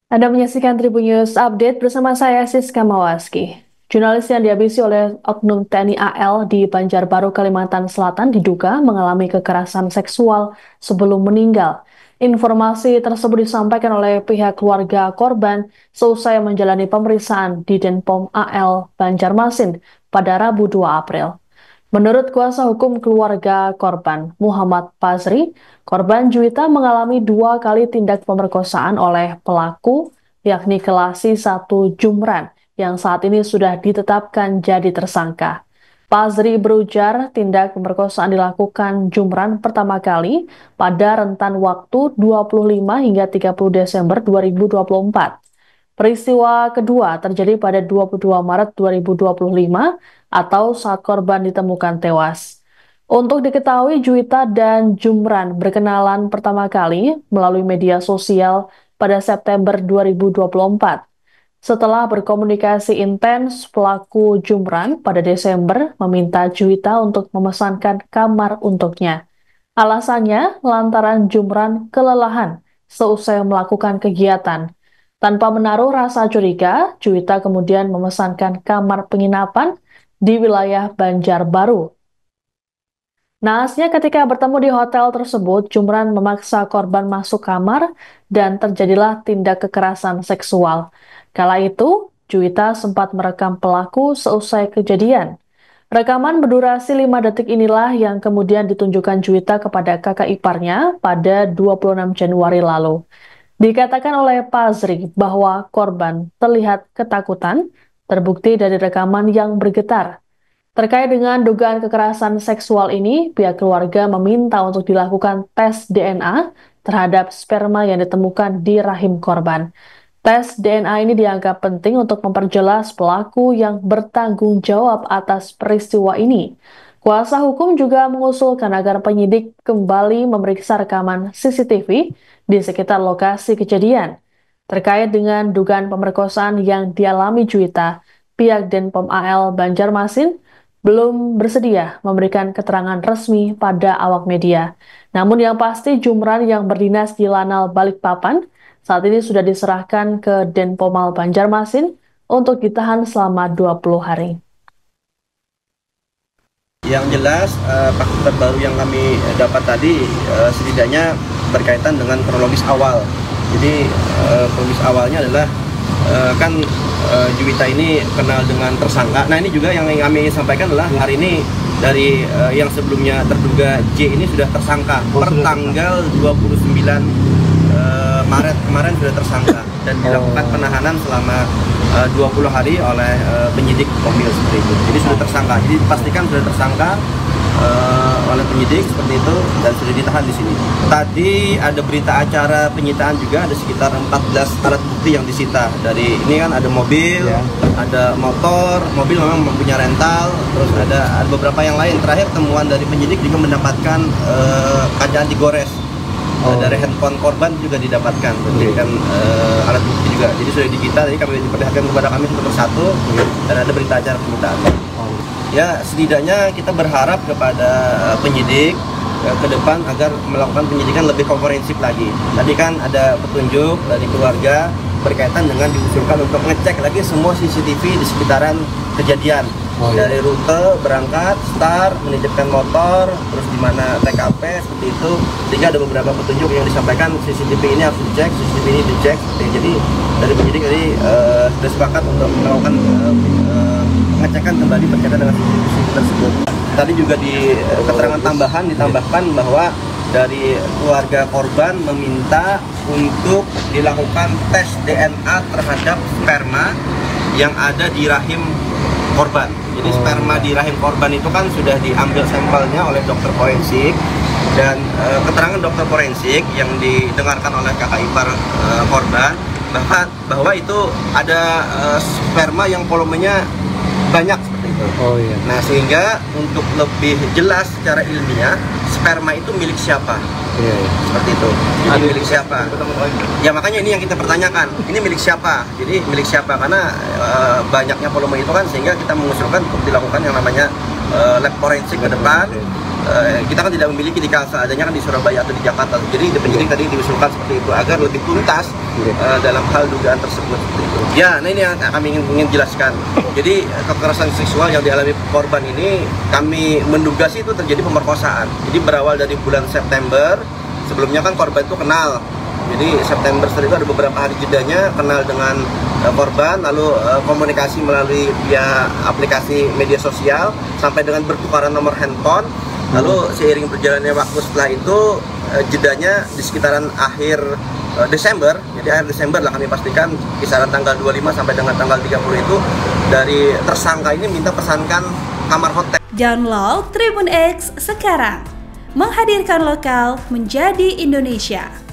Anda menyaksikan Tribun News Update bersama saya Siska Mawaski. Jurnalis yang dihabisi oleh oknum TNI AL di Banjarbaru, Kalimantan Selatan diduga mengalami kekerasan seksual sebelum meninggal. Informasi tersebut disampaikan oleh pihak keluarga korban seusai menjalani pemeriksaan di Denpom AL Banjarmasin pada Rabu 2 April. Menurut kuasa hukum keluarga korban, Muhammad Pazri, korban Juwita mengalami 2 kali tindak pemerkosaan oleh pelaku, yakni Kelasi 1 Jumran, yang saat ini sudah ditetapkan jadi tersangka. Pazri berujar tindak pemerkosaan dilakukan Jumran pertama kali pada rentan waktu 25 hingga 30 Desember 2024. Peristiwa kedua terjadi pada 22 Maret 2025 atau saat korban ditemukan tewas. Untuk diketahui, Juwita dan Jumran berkenalan pertama kali melalui media sosial pada September 2024. Setelah berkomunikasi intens, pelaku Jumran pada Desember meminta Juwita untuk memesankan kamar untuknya. Alasannya lantaran Jumran kelelahan seusai melakukan kegiatan. Tanpa menaruh rasa curiga, Juwita kemudian memesankan kamar penginapan di wilayah Banjarbaru. Naasnya ketika bertemu di hotel tersebut, Jumran memaksa korban masuk kamar dan terjadilah tindak kekerasan seksual. Kala itu, Juwita sempat merekam pelaku seusai kejadian. Rekaman berdurasi 5 detik inilah yang kemudian ditunjukkan Juwita kepada kakak iparnya pada 26 Januari lalu. Dikatakan oleh Pazri bahwa korban terlihat ketakutan, terbukti dari rekaman yang bergetar. Terkait dengan dugaan kekerasan seksual ini, pihak keluarga meminta untuk dilakukan tes DNA terhadap sperma yang ditemukan di rahim korban. Tes DNA ini dianggap penting untuk memperjelas pelaku yang bertanggung jawab atas peristiwa ini. Kuasa hukum juga mengusulkan agar penyidik kembali memeriksa rekaman CCTV di sekitar lokasi kejadian. Terkait dengan dugaan pemerkosaan yang dialami Juwita, pihak Denpom AL Banjarmasin belum bersedia memberikan keterangan resmi pada awak media. Namun yang pasti Jumran yang berdinas di Lanal Balikpapan saat ini sudah diserahkan ke Denpomal Banjarmasin untuk ditahan selama 20 hari. Yang jelas, fakta terbaru yang kami dapat tadi setidaknya berkaitan dengan kronologis awal. Jadi kronologis awalnya adalah kan Juwita ini kenal dengan tersangka. Nah, ini juga yang kami sampaikan adalah hari ini dari yang sebelumnya terduga J ini sudah tersangka per tanggal 29 Maret kemarin sudah tersangka dan dilakukan penahanan selama 20 hari oleh penyidik Komil seperti itu. Jadi sudah tersangka. Jadi dipastikan sudah tersangka oleh penyidik seperti itu dan sudah ditahan di sini. Tadi ada berita acara penyitaan juga, ada sekitar 14 alat bukti yang disita. Dari ini kan ada mobil, ada motor, mobil memang punya rental, terus ada beberapa yang lain. Terakhir temuan dari penyidik juga mendapatkan kaca anti gores. Dari handphone korban juga didapatkan, kan alat bukti juga. Jadi sudah disita, jadi kami diperlihatkan kepada kami satu persatu dan ada berita acara penyitaan. Ya, setidaknya kita berharap kepada penyidik ke depan agar melakukan penyidikan lebih komprehensif lagi. Tadi kan ada petunjuk dari keluarga berkaitan dengan diusulkan untuk ngecek lagi semua CCTV di sekitaran kejadian. Dari rute berangkat, start, menitipkan motor, terus di mana TKP seperti itu. Sehingga ada beberapa petunjuk yang disampaikan CCTV ini harus dicek, CCTV ini dicek. Jadi dari penyidik tadi sudah sepakat untuk melakukan pengecekan kembali berkaitan dengan CCTV tersebut. Tadi juga di keterangan tambahan ditambahkan bahwa dari keluarga korban meminta untuk dilakukan tes DNA terhadap sperma yang ada di rahim korban. Jadi sperma di rahim korban itu kan sudah diambil sampelnya oleh dokter forensik dan keterangan dokter forensik yang didengarkan oleh kakak ipar korban bahwa itu ada sperma yang volumenya banyak seperti itu. Nah, sehingga untuk lebih jelas secara ilmiah sperma itu milik siapa? Seperti itu. Jadi milik siapa? Ya makanya ini yang kita pertanyakan. Ini milik siapa? Jadi milik siapa? Karena banyaknya volume itu kan sehingga kita mengusulkan untuk dilakukan yang namanya lab forensik ke depan kita kan tidak memiliki di Kalsel, adanya kan di Surabaya atau di Jakarta. Jadi penyidik tadi diusulkan seperti itu agar lebih tuntas dalam hal dugaan tersebut. Ya, nah ini yang kami ingin jelaskan. Jadi kekerasan seksual yang dialami korban ini kami menduga sih itu terjadi pemerkosaan. Jadi berawal dari bulan September, sebelumnya kan korban itu kenal. Jadi September setelah itu ada beberapa hari jedanya kenal dengan korban, lalu komunikasi melalui via aplikasi media sosial sampai dengan bertukaran nomor handphone. Lalu seiring berjalannya waktu setelah itu jedanya di sekitaran akhir Desember, jadi akhir Desember lah kami pastikan kisaran tanggal 25 sampai dengan tanggal 30 itu dari tersangka ini minta pesankan kamar hotel. Download Tribun X sekarang, menghadirkan lokal menjadi Indonesia.